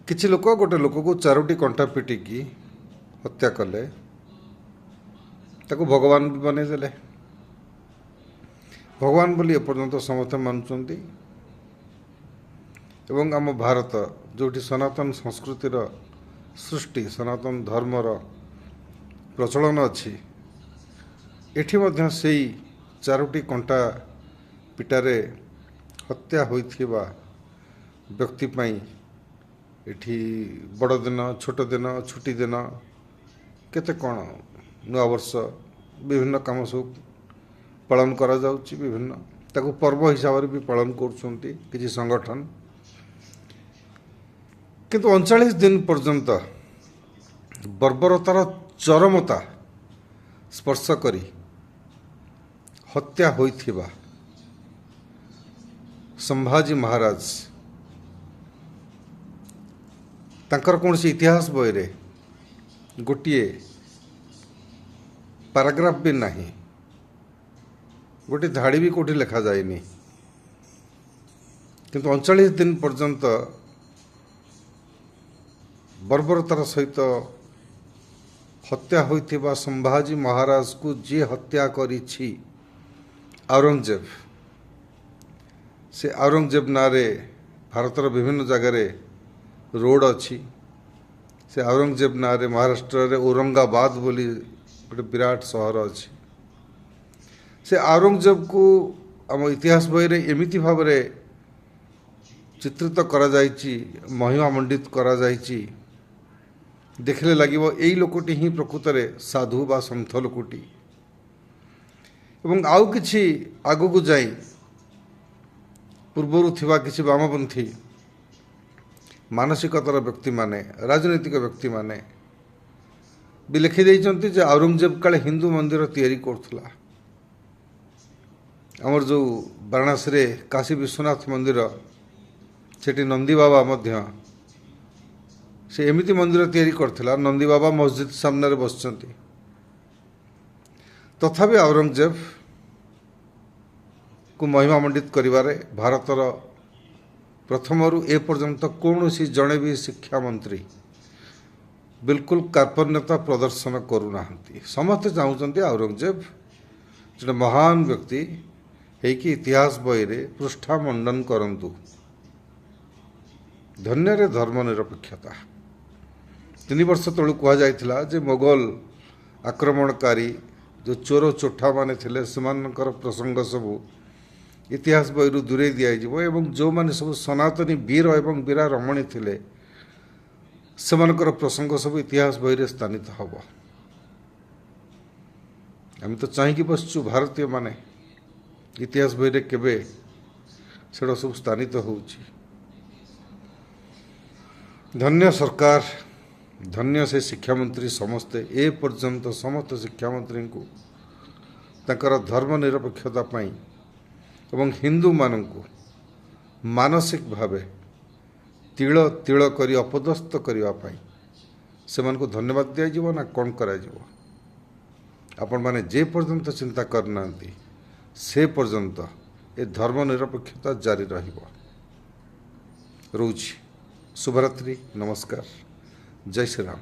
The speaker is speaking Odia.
କିଛି ଲୋକ ଗୋଟେ ଲୋକକୁ ଚାରୋଟି କଣ୍ଟା ପିଟିକି ହତ୍ୟା କଲେ, ତାକୁ ଭଗବାନ ବି ବନେଇଦେଲେ। ଭଗବାନ ବୋଲି ଏପର୍ଯ୍ୟନ୍ତ ସମସ୍ତେ ମାନୁଛନ୍ତି ଏବଂ ଆମ ଭାରତ ଯେଉଁଠି ସନାତନ ସଂସ୍କୃତିର ସୃଷ୍ଟି, ସନାତନ ଧର୍ମର ପ୍ରଚଳନ ଅଛି, ଏଠି ମଧ୍ୟ ସେଇ ଚାରୋଟି କଣ୍ଟା ପିଟାରେ ହତ୍ୟା ହୋଇଥିବା ବ୍ୟକ୍ତି ପାଇଁ ଏଠି ବଡ଼ ଦିନ, ଛୋଟ ଦିନ, ଛୁଟି ଦିନ, କେତେ କ'ଣ ନୂଆବର୍ଷ, ବିଭିନ୍ନ କାମ ସବୁ ପାଳନ କରାଯାଉଛି। ବିଭିନ୍ନ ତାକୁ ପର୍ବ ହିସାବରେ ବି ପାଳନ କରୁଛନ୍ତି କିଛି ସଂଗଠନ। କିନ୍ତୁ 39 ଦିନ ପର୍ଯ୍ୟନ୍ତ ବର୍ବରତାର ଚରମତା ସ୍ପର୍ଶ କରି ହତ୍ୟା ହୋଇଥିବା ସମ୍ଭାଜୀ ମହାରାଜ, ତାଙ୍କର କୌଣସି ଇତିହାସ ବହିରେ ଗୋଟିଏ ପାରାଗ୍ରାଫ ବି ନାହିଁ, ଗୋଟିଏ ଧାଡ଼ି ବି କେଉଁଠି ଲେଖାଯାଇନି। କିନ୍ତୁ 39 ଦିନ ପର୍ଯ୍ୟନ୍ତ ବର୍ବରତାର ସହିତ ହତ୍ୟା ହୋଇଥିବା ସମ୍ଭାଜୀ ମହାରାଜକୁ ଯିଏ ହତ୍ୟା କରିଛି, ଔରଙ୍ଗଜେବ, ସେ ଔରଙ୍ଗଜେବ ନାଁରେ ଭାରତର ବିଭିନ୍ନ ଜାଗାରେ ରୋଡ଼ ଅଛି। ସେ ଔରଙ୍ଗଜେବ ନାଁରେ ମହାରାଷ୍ଟ୍ରରେ ଔରଙ୍ଗାବାଦ ବୋଲି ଗୋଟେ ବିରାଟ ସହର ଅଛି। ସେ ଔରଙ୍ଗଜେବକୁ ଆମ ଇତିହାସ ବହିରେ ଏମିତି ଭାବରେ ଚିତ୍ରିତ କରାଯାଇଛି, ମହିମା ମଣ୍ଡିତ କରାଯାଇଛି, ଦେଖିଲେ ଲାଗିବ ଏଇ ଲୋକଟି ହିଁ ପ୍ରକୃତରେ ସାଧୁ ବା ସନ୍ଥ ଲୋକଟି। ଏବଂ ଆଉ କିଛି ଆଗକୁ ଯାଇ ପୂର୍ବରୁ ଥିବା କିଛି ବାମପନ୍ଥୀ ମାନସିକତାର ବ୍ୟକ୍ତିମାନେ, ରାଜନୈତିକ ବ୍ୟକ୍ତିମାନେ ବି ଲେଖିଦେଇଛନ୍ତି ଯେ ଔରଙ୍ଗଜେବ କାଳେ ହିନ୍ଦୁ ମନ୍ଦିର ତିଆରି କରୁଥିଲା। ଆମର ଯେଉଁ ବାରାଣାସୀରେ କାଶୀ ବିଶ୍ୱନାଥ ମନ୍ଦିର, ସେଠି ନନ୍ଦୀ ବାବା ମଧ୍ୟ ସେ ଏମିତି ମନ୍ଦିର ତିଆରି କରିଥିଲା, ନନ୍ଦୀ ବାବା ମସଜିଦ୍ ସାମ୍ନାରେ ବସିଛନ୍ତି। ତଥାପି ଔରଙ୍ଗଜେବକୁ ମହିମା ମଣ୍ଡିତ କରିବାରେ ଭାରତର ପ୍ରଥମରୁ ଏ ପର୍ଯ୍ୟନ୍ତ କୌଣସି ଜଣେ ବି ଶିକ୍ଷା ମନ୍ତ୍ରୀ ବିଲକୁଲ କାର୍ପଣ୍ୟତା ପ୍ରଦର୍ଶନ କରୁନାହାନ୍ତି। ସମସ୍ତେ ଚାହୁଁଛନ୍ତି ଔରଙ୍ଗଜେବ ଜଣେ ମହାନ ବ୍ୟକ୍ତି ହେଇକି ଇତିହାସ ବହିରେ ପୃଷ୍ଠା ମଣ୍ଡନ କରନ୍ତୁ। ଧନ୍ୟରେ ଧର୍ମ ନିରପେକ୍ଷତା। 3 ବର୍ଷ ତଳୁ କୁହାଯାଇଥିଲା ଯେ ମୋଗଲ ଆକ୍ରମଣକାରୀ ଯେଉଁ ଚୋର ଚୋଠାମାନେ ଥିଲେ, ସେମାନଙ୍କର ପ୍ରସଙ୍ଗ ସବୁ ଇତିହାସ ବହିରୁ ଦୂରେଇ ଦିଆଯିବ ଏବଂ ଯେଉଁମାନେ ସବୁ ସନାତନୀ ବୀର ଏବଂ ବୀରା ରମଣୀ ଥିଲେ, ସେମାନଙ୍କର ପ୍ରସଙ୍ଗ ସବୁ ଇତିହାସ ବହିରେ ସ୍ଥାନିତ ହେବ। ଆମେ ତ ଚାହିଁକି ବସିଛୁ ଭାରତୀୟମାନେ, ଇତିହାସ ବହିରେ କେବେ ସେଟା ସବୁ ସ୍ଥାନିତ ହେଉଛି। ଧନ୍ୟ ସରକାର, ଧନ୍ୟ ସେ ଶିକ୍ଷାମନ୍ତ୍ରୀ ସମସ୍ତେ, ଏ ପର୍ଯ୍ୟନ୍ତ ସମସ୍ତ ଶିକ୍ଷାମନ୍ତ୍ରୀଙ୍କୁ ତାଙ୍କର ଧର୍ମ ନିରପେକ୍ଷତା ପାଇଁ ଏବଂ ହିନ୍ଦୁମାନଙ୍କୁ ମାନସିକ ଭାବେ ତିଳ ତିଳ କରି ଅପଦସ୍ଥ କରିବା ପାଇଁ ସେମାନଙ୍କୁ ଧନ୍ୟବାଦ ଦିଆଯିବ ନା କ'ଣ କରାଯିବ? ଆପଣମାନେ ଯେ ପର୍ଯ୍ୟନ୍ତ ଚିନ୍ତା କରିନାହାନ୍ତି, ସେ ପର୍ଯ୍ୟନ୍ତ ଏ ଧର୍ମ ନିରପେକ୍ଷତା ଜାରି ରହିବ। ରହୁଛି। ଶୁଭରାତ୍ରି, ନମସ୍କାର, ଜୟ ଶ୍ରୀରାମ।